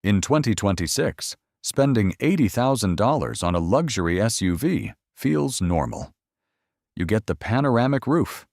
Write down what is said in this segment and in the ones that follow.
In 2026, spending $80,000 on a luxury SUV feels normal. You get the panoramic roof,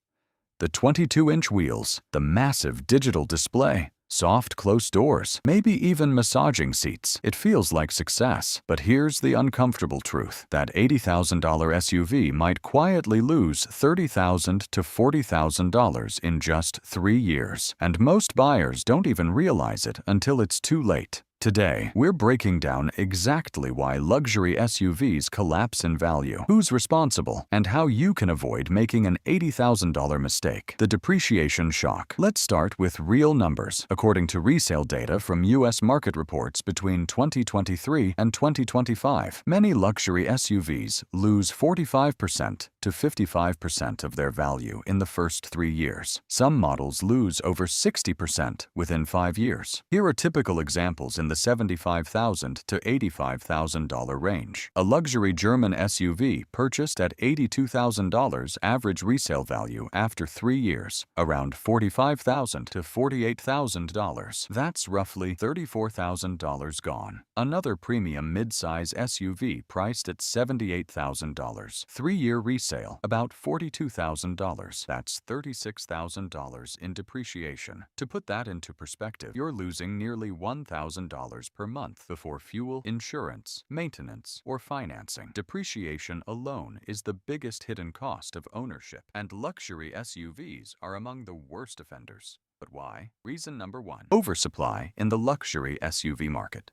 the 22-inch wheels, the massive digital display, soft close doors, maybe even massaging seats. It feels like success. But here's the uncomfortable truth. That $80,000 SUV might quietly lose $30,000 to $40,000 in just 3 years. And most buyers don't even realize it until it's too late. Today, we're breaking down exactly why luxury SUVs collapse in value, who's responsible, and how you can avoid making an $80,000 mistake. The depreciation shock. Let's start with real numbers. According to resale data from U.S. market reports between 2023 and 2025, many luxury SUVs lose 45% to 55% of their value in the first 3 years. Some models lose over 60% within 5 years. Here are typical examples in the $75,000 to $85,000 range. A luxury German SUV purchased at $82,000 average resale value after 3 years, around $45,000 to $48,000. That's roughly $34,000 gone. Another premium mid-size SUV priced at $78,000. 3-year resale, about $42,000. That's $36,000 in depreciation. To put that into perspective, you're losing nearly $1,000 per month before fuel, insurance, maintenance, or financing. Depreciation alone is the biggest hidden cost of ownership, and luxury SUVs are among the worst offenders. But why? Reason number 1. Oversupply in the luxury SUV market.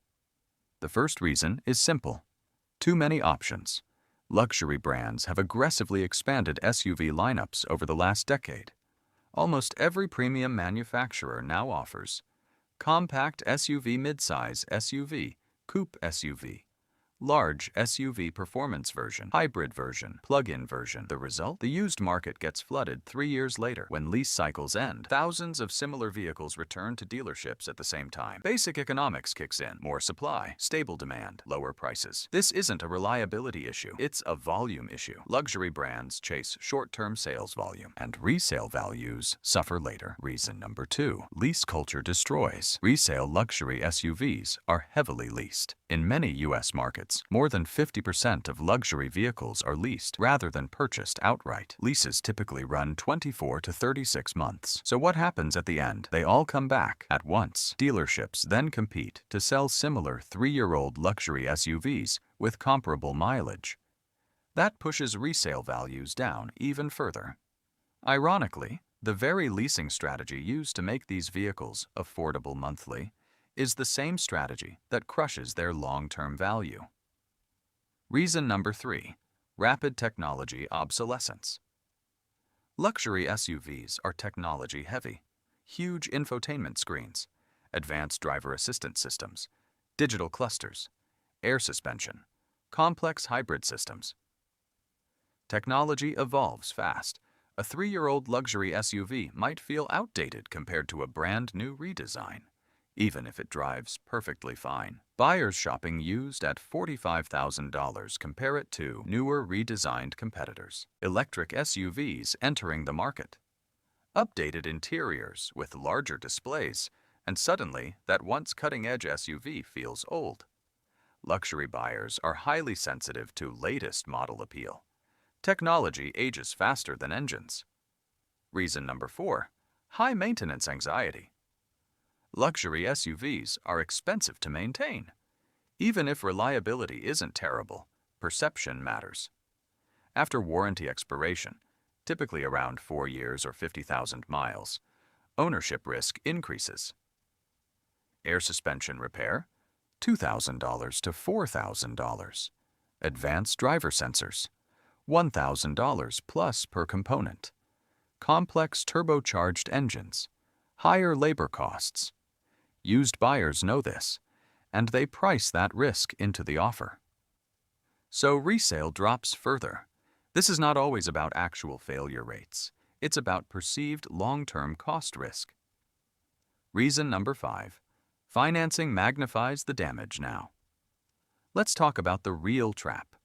The first reason is simple. Too many options. Luxury brands have aggressively expanded SUV lineups over the last decade. Almost every premium manufacturer now offers compact SUV, midsize SUV, coupe SUV, large SUV performance version, hybrid version, plug-in version. The result? The used market gets flooded 3 years later. When lease cycles end, thousands of similar vehicles return to dealerships at the same time. Basic economics kicks in. More supply, stable demand, lower prices. This isn't a reliability issue. It's a volume issue. Luxury brands chase short-term sales volume, and resale values suffer later. Reason number 2. Lease culture destroys. Resale luxury SUVs are heavily leased. In many U.S. markets, more than 50% of luxury vehicles are leased rather than purchased outright. Leases typically run 24 to 36 months. So what happens at the end? They all come back at once. Dealerships then compete to sell similar 3-year-old luxury SUVs with comparable mileage. That pushes resale values down even further. Ironically, the very leasing strategy used to make these vehicles affordable monthly is the same strategy that crushes their long-term value. Reason number 3. Rapid technology obsolescence. Luxury SUVs are technology-heavy. Huge infotainment screens, advanced driver assistance systems, digital clusters, air suspension, complex hybrid systems. Technology evolves fast. A 3-year-old luxury SUV might feel outdated compared to a brand-new redesign, even if it drives perfectly fine. Buyers shopping used at $45,000 compare it to newer redesigned competitors. Electric SUVs entering the market. Updated interiors with larger displays, and suddenly that once cutting-edge SUV feels old. Luxury buyers are highly sensitive to latest model appeal. Technology ages faster than engines. Reason number 4. High maintenance anxiety. Luxury SUVs are expensive to maintain. Even if reliability isn't terrible, perception matters. After warranty expiration, typically around 4 years or 50,000 miles, ownership risk increases. Air suspension repair, $2,000 to $4,000. Advanced driver sensors, $1,000 plus per component. Complex turbocharged engines, higher labor costs. Used buyers know this, and they price that risk into the offer. So resale drops further. This is not always about actual failure rates. It's about perceived long-term cost risk. Reason number 5. Financing magnifies the damage now. Let's talk about the real trap.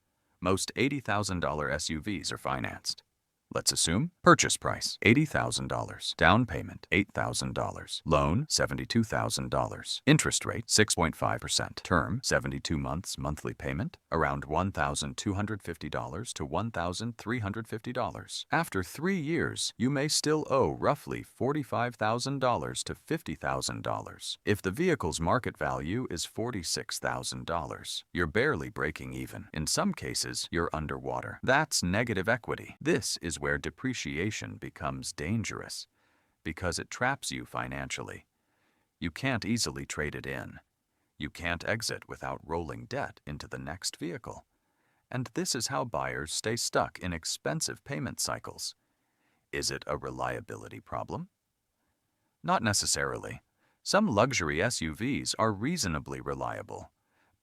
Most $80,000 SUVs are financed. Let's assume purchase price $80,000, down payment $8,000, loan $72,000, interest rate 6.5%, term 72 months, monthly payment around $1,250 to $1,350. After 3 years, you may still owe roughly $45,000 to $50,000. If the vehicle's market value is $46,000, you're barely breaking even. In some cases, you're underwater. That's negative equity. This is where depreciation becomes dangerous because it traps you financially. You can't easily trade it in. You can't exit without rolling debt into the next vehicle. And this is how buyers stay stuck in expensive payment cycles. Is it a reliability problem? Not necessarily. Some luxury SUVs are reasonably reliable,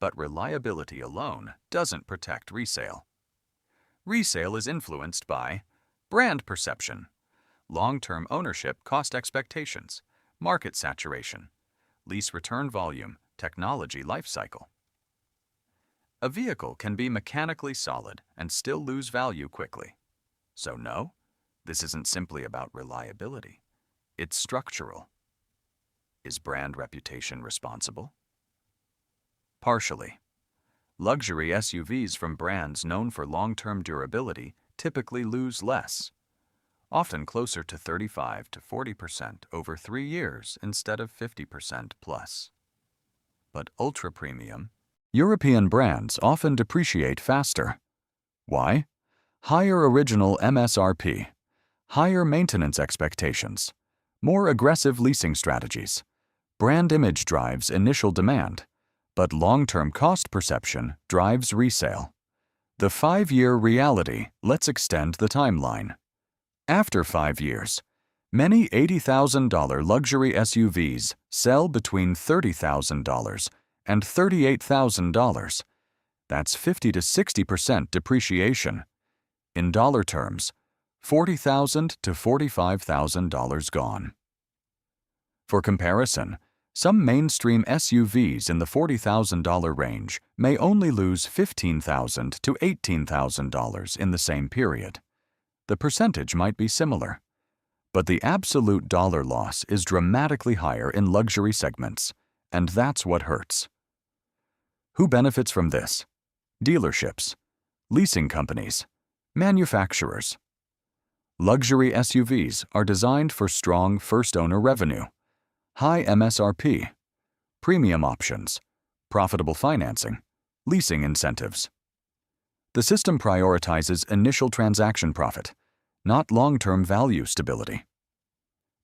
but reliability alone doesn't protect resale. Resale is influenced by brand perception, long-term ownership cost expectations, market saturation, lease return volume, technology life cycle. A vehicle can be mechanically solid and still lose value quickly. So no, this isn't simply about reliability. It's structural. Is brand reputation responsible? Partially. Luxury SUVs from brands known for long-term durability typically lose less, often closer to 35 to 40% over 3 years instead of 50% plus. But ultra-premium, European brands often depreciate faster. Why? Higher original MSRP, higher maintenance expectations, more aggressive leasing strategies. Brand image drives initial demand, but long-term cost perception drives resale. The 5-year reality. Let's extend the timeline. After 5 years, many $80,000 luxury SUVs sell between $30,000 and $38,000. That's 50 to 60% depreciation. In dollar terms, $40,000 to $45,000 gone. For comparison, some mainstream SUVs in the $40,000 range may only lose $15,000 to $18,000 in the same period. The percentage might be similar, but the absolute dollar loss is dramatically higher in luxury segments, and that's what hurts. Who benefits from this? Dealerships, leasing companies, manufacturers. Luxury SUVs are designed for strong first-owner revenue, high MSRP, premium options, profitable financing, leasing incentives. The system prioritizes initial transaction profit, not long-term value stability.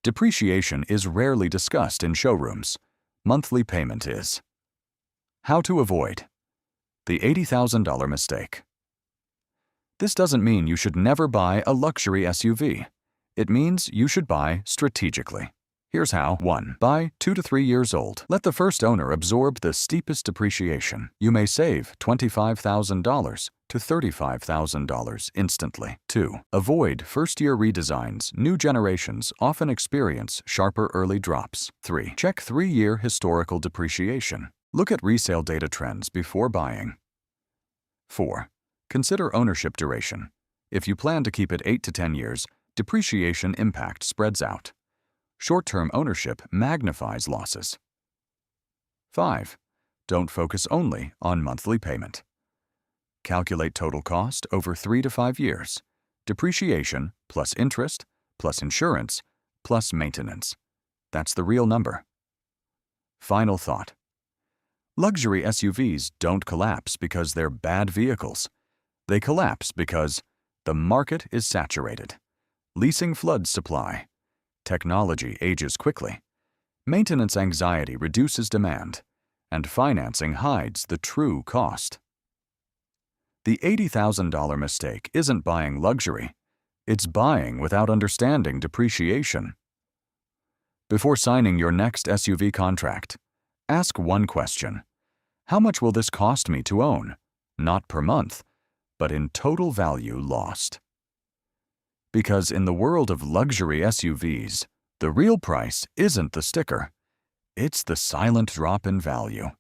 Depreciation is rarely discussed in showrooms. Monthly payment is. How to avoid the $80,000 mistake. This doesn't mean you should never buy a luxury SUV. It means you should buy strategically. Here's how. 1. Buy 2 to 3 years old. Let the first owner absorb the steepest depreciation. You may save $25,000 to $35,000 instantly. 2. Avoid first-year redesigns. New generations often experience sharper early drops. 3. Check 3-year historical depreciation. Look at resale data trends before buying. 4. Consider ownership duration. If you plan to keep it 8 to 10 years, depreciation impact spreads out. Short-term ownership magnifies losses. 5. Don't focus only on monthly payment. Calculate total cost over 3 to 5 years. Depreciation plus interest plus insurance plus maintenance. That's the real number. Final thought. Luxury SUVs don't collapse because they're bad vehicles. They collapse because the market is saturated. Leasing floods supply. Technology ages quickly. Maintenance anxiety reduces demand. And financing hides the true cost. The $80,000 mistake isn't buying luxury. It's buying without understanding depreciation. Before signing your next SUV contract, ask one question. How much will this cost me to own? Not per month, but in total value lost. Because in the world of luxury SUVs, the real price isn't the sticker. It's the silent drop in value.